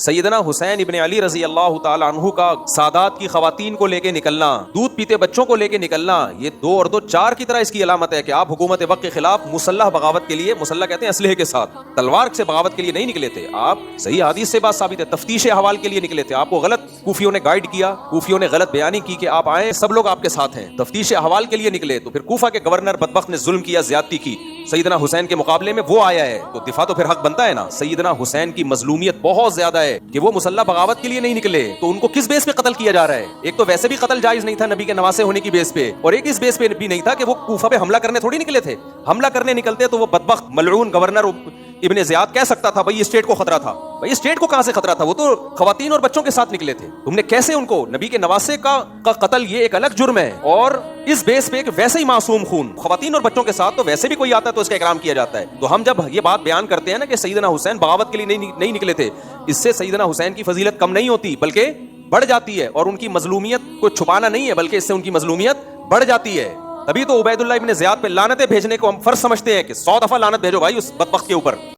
سیدنا حسین ابن علی رضی اللہ تعالی عنہ کا سادات کی خواتین کو لے کے نکلنا، دودھ پیتے بچوں کو لے کے نکلنا، یہ 2 اور 2 4 کی طرح اس کی علامت ہے کہ آپ حکومت وقت کے خلاف مسلح بغاوت کے لیے، مسلح کہتے ہیں اسلحے کے ساتھ، تلوار سے بغاوت کے لیے نہیں نکلے تھے آپ، صحیح حدیث سے بات ثابت ہے، تفتیش احوال کے لیے نکلے تھے، آپ کو غلط کوفیوں نے گائیڈ کیا، کوفیوں نے غلط بیانی کی کہ آپ آئیں سب لوگ آپ کے ساتھ ہیں، تفتیش احوال کے لیے نکلے، تو پھر کوفہ کے گورنر بدبخت نے ظلم کیا، زیادتی کی سیدنا حسین کے مقابلے میں، وہ آیا ہے تو دفاع تو پھر حق بنتا ہے نا۔ سیدنا حسین کی مظلومیت بہت زیادہ ہے کہ وہ مسلح بغاوت کے لیے نہیں نکلے، تو ان کو کس بیس پہ قتل کیا جا رہا ہے؟ ایک تو ویسے بھی قتل جائز نہیں تھا نبی کے نواسے ہونے کی بیس پہ، اور ایک اس بیس پہ بھی نہیں تھا کہ وہ کوفہ پہ حملہ کرنے تھوڑی نکلے تھے، حملہ کرنے نکلتے تو وہ بدبخت ملعون گورنر ابن زیاد کہہ سکتا تھا بھائی اسٹیٹ کو خطرہ تھا، بھائی اسٹیٹ کو کہاں سے خطرہ تھا، وہ تو خواتین اور بچوں کے ساتھ نکلے تھے، تم نے کیسے ان کو نبی کے نواسے کا قتل، یہ ایک الگ جرم ہے، اور اس بیس پہ کہ ویسے ہی معصوم خون خواتین اور بچوں کے ساتھ تو ویسے بھی کوئی آتا ہے تو اس کا اکرام کیا جاتا ہے۔ تو ہم جب یہ بات بیان کرتے ہیں نا کہ سیدنا حسین بغاوت کے لیے نہیں نکلے تھے، اس سے سیدنا حسین کی فضیلت کم نہیں ہوتی بلکہ بڑھ جاتی ہے، اور ان کی مظلومیت کو چھپانا نہیں ہے بلکہ اس سے ان کی مظلومیت بڑھ جاتی ہے۔ تبھی تو عبید اللہ ابن زیاد پہ لعنتیں بھیجنے کو ہم فرض سمجھتے ہیں کہ 100 دفعہ لعنت بھیجو بھائی اس بدبخت کے اوپر۔